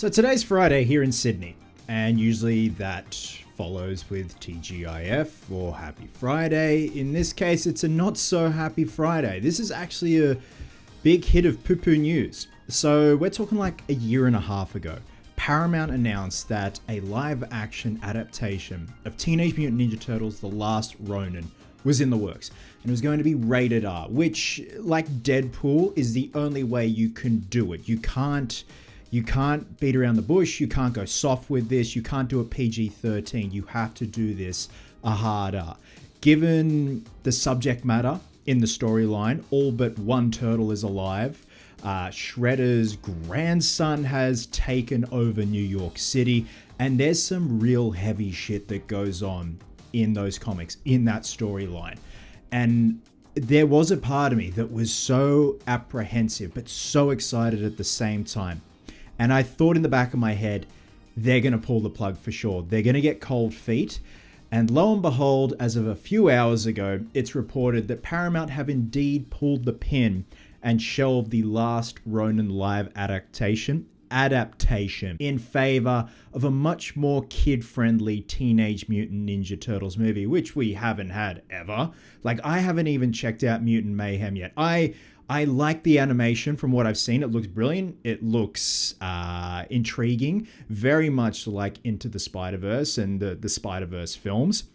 So today's Friday here in Sydney, and usually that follows with TGIF or Happy Friday. In this case, it's a not so happy Friday. This is actually a big hit of poo-poo news. So we're talking like a year and a half ago. Paramount announced that a live-action adaptation of Teenage Mutant Ninja Turtles: The Last Ronin was in the works, and it was going to be rated R, which, like Deadpool, is the only way you can do it. You can't beat around the bush. You can't go soft with this. You can't do a PG-13. You have to do this a hard R. Given the subject matter in the storyline, all but one turtle is alive. Shredder's grandson has taken over New York City, and there's some real heavy shit that goes on in those comics, in that storyline. And there was a part of me that was so apprehensive, but so excited at the same time. And I thought in the back of my head, they're going to pull the plug for sure. They're going to get cold feet. And lo and behold, as of a few hours ago, it's reported that Paramount have indeed pulled the pin and shelved the Last Ronin live adaptation in favor of a much more kid-friendly Teenage Mutant Ninja Turtles movie, which we haven't had ever. Like, I haven't even checked out Mutant Mayhem yet. I like the animation from what I've seen. It looks brilliant. It looks intriguing, very much like Into the Spider-Verse and the Spider-Verse films.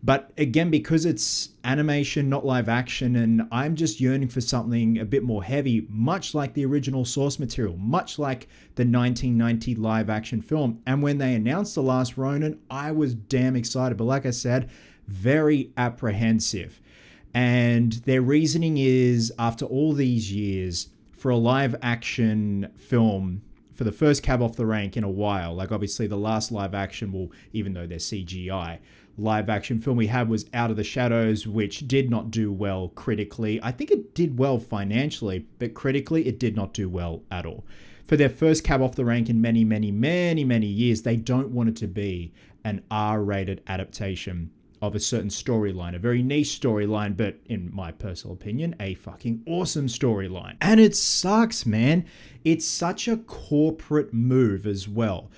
But again, because it's animation, not live action, and I'm just yearning for something a bit more heavy, much like the original source material, much like the 1990 live action film. And when they announced The Last Ronin, I was damn excited. But like I said, very apprehensive. And their reasoning is, after all these years, for a live action film, for the first cab off the rank in a while, like obviously the last live action, well, even though they're CGI, live action film we had was Out of the Shadows, which did not do well critically. I think it did well financially, but critically it did not do well at all. For their first cab off the rank in many, many, many, many years, they don't want it to be an R-rated adaptation of a certain storyline, a very niche storyline, but in my personal opinion, a fucking awesome storyline. And it sucks, man. It's such a corporate move as well.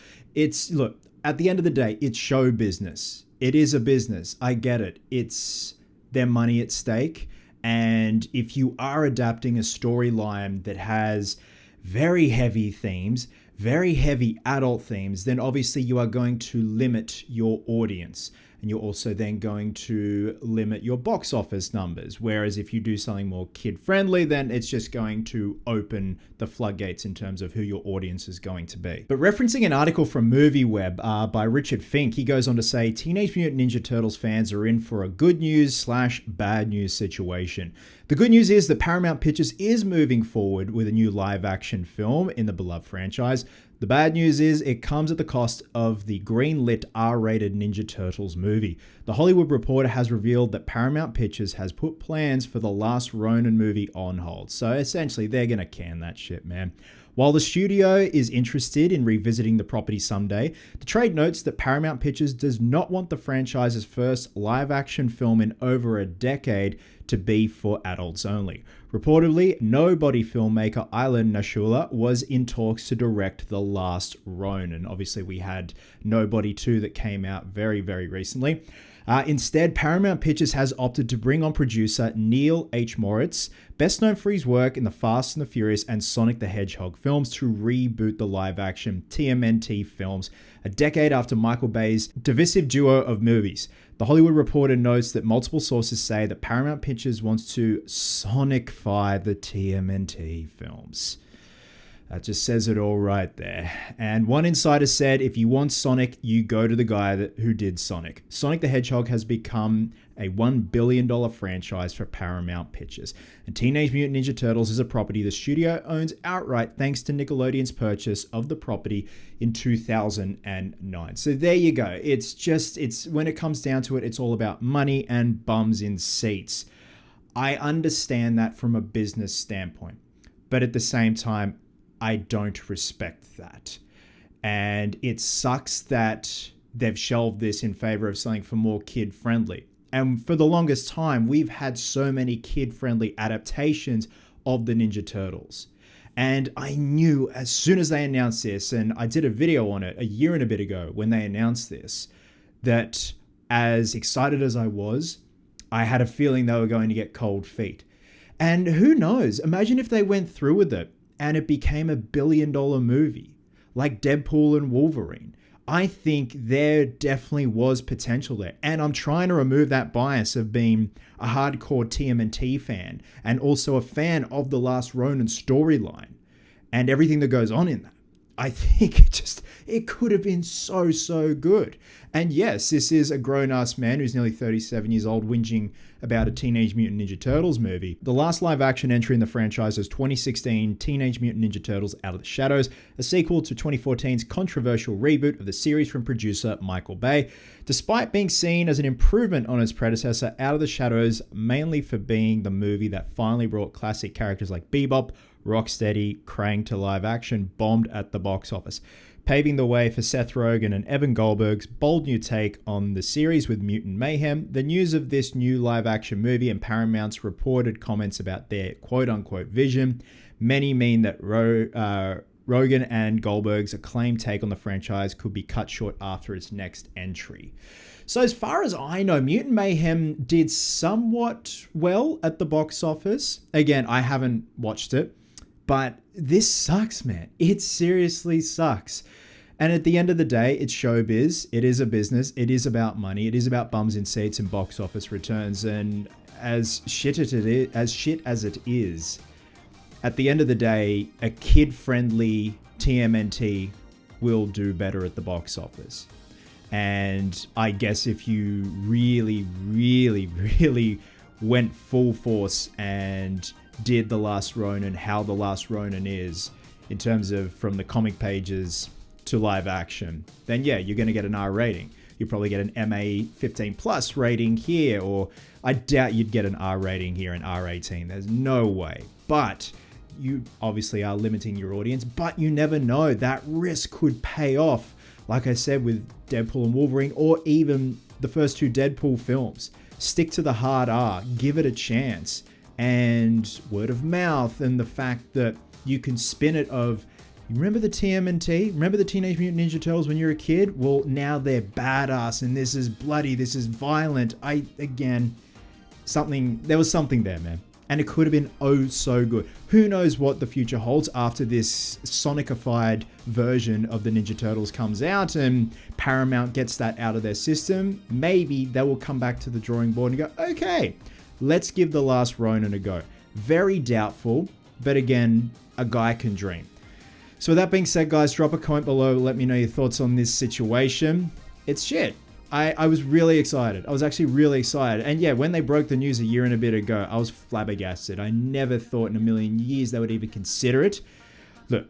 Look, at the end of the day, it's show business. It is a business. I get it. It's their money at stake. And if you are adapting a storyline that has very heavy themes, very heavy adult themes, then obviously you are going to limit your audience. And you're also then going to limit your box office numbers. Whereas if you do something more kid-friendly, then it's just going to open the floodgates in terms of who your audience is going to be. But referencing an article from MovieWeb by Richard Fink, he goes on to say, Teenage Mutant Ninja Turtles fans are in for a good news/bad news situation. The good news is that Paramount Pictures is moving forward with a new live-action film in the beloved franchise. The bad news is it comes at the cost of the green-lit R-rated Ninja Turtles movie. The Hollywood Reporter has revealed that Paramount Pictures has put plans for the Last Ronin movie on hold. So essentially, they're going to can that shit, man. While the studio is interested in revisiting the property someday, the trade notes that Paramount Pictures does not want the franchise's first live-action film in over a decade to be for adults only. Reportedly, Nobody filmmaker Island Nashula was in talks to direct The Last Ronin. Obviously, we had Nobody 2 that came out very, very recently. Instead, Paramount Pictures has opted to bring on producer Neil H. Moritz, best known for his work in the Fast and the Furious and Sonic the Hedgehog films, to reboot the live-action TMNT films a decade after Michael Bay's divisive duo of movies. The Hollywood Reporter notes that multiple sources say that Paramount Pictures wants to Sonic-fy the TMNT films. That just says it all right there. And one insider said, if you want Sonic, you go to the guy who did Sonic. Sonic the Hedgehog has become a $1 billion franchise for Paramount Pictures. And Teenage Mutant Ninja Turtles is a property the studio owns outright thanks to Nickelodeon's purchase of the property in 2009. So there you go. It's when it comes down to it, it's all about money and bums in seats. I understand that from a business standpoint. But at the same time, I don't respect that. And it sucks that they've shelved this in favor of something for more kid-friendly. And for the longest time, we've had so many kid-friendly adaptations of the Ninja Turtles. And I knew as soon as they announced this, and I did a video on it a year and a bit ago when they announced this, that as excited as I was, I had a feeling they were going to get cold feet. And who knows? Imagine if they went through with it and it became $1 billion movie like Deadpool and Wolverine. I think there definitely was potential there. And I'm trying to remove that bias of being a hardcore TMNT fan and also a fan of the Last Ronin storyline and everything that goes on in that. I think it could have been so good. And yes, this is a grown-ass man who's nearly 37 years old whinging about a Teenage Mutant Ninja Turtles movie. The last live-action entry in the franchise was 2016 Teenage Mutant Ninja Turtles Out of the Shadows, a sequel to 2014's controversial reboot of the series from producer Michael Bay. Despite being seen as an improvement on its predecessor, Out of the Shadows, mainly for being the movie that finally brought classic characters like Bebop, Rocksteady, Krang to live action, bombed at the box office, paving the way for Seth Rogen and Evan Goldberg's bold new take on the series with Mutant Mayhem. The news of this new live action movie and Paramount's reported comments about their quote-unquote vision, many mean that Rogen and Goldberg's acclaimed take on the franchise could be cut short after its next entry. So as far as I know, Mutant Mayhem did somewhat well at the box office. Again, I haven't watched it, but this sucks, man. It seriously sucks. And at the end of the day, it's showbiz. It is a business. It is about money. It is about bums in seats and box office returns. And as shit as it is, at the end of the day, a kid-friendly TMNT will do better at the box office. And I guess if you really went full force and did The Last Ronin, how The Last Ronin is, in terms of from the comic pages to live action, then yeah, you're going to get an R rating. You'll probably get an MA 15 plus rating here, or I doubt you'd get an R rating here, an R18. There's no way. But you obviously are limiting your audience, but you never know. That risk could pay off, like I said, with Deadpool and Wolverine, or even the first two Deadpool films. Stick to the hard R, give it a chance. And word of mouth and the fact that you can spin it of, you remember the TMNT? Remember the Teenage Mutant Ninja Turtles when you were a kid? Well, now they're badass and this is bloody, this is violent. There was something there, man. And it could have been oh so good. Who knows what the future holds after this Sonic-fied version of the Ninja Turtles comes out and Paramount gets that out of their system. Maybe they will come back to the drawing board and go, okay, let's give The Last Ronin a go. Very doubtful, but again, a guy can dream. So with that being said, guys, drop a comment below. Let me know your thoughts on this situation. It's shit. I was really excited. I was actually really excited. And yeah, when they broke the news a year and a bit ago, I was flabbergasted. I never thought in a million years they would even consider it. Look,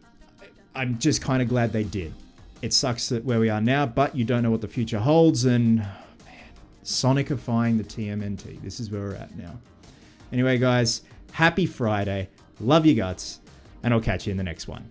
I'm just kind of glad they did. It sucks that where we are now, but you don't know what the future holds. And man, Sonic-fying the TMNT. This is where we're at now. Anyway, guys, happy Friday. Love you guts. And I'll catch you in the next one.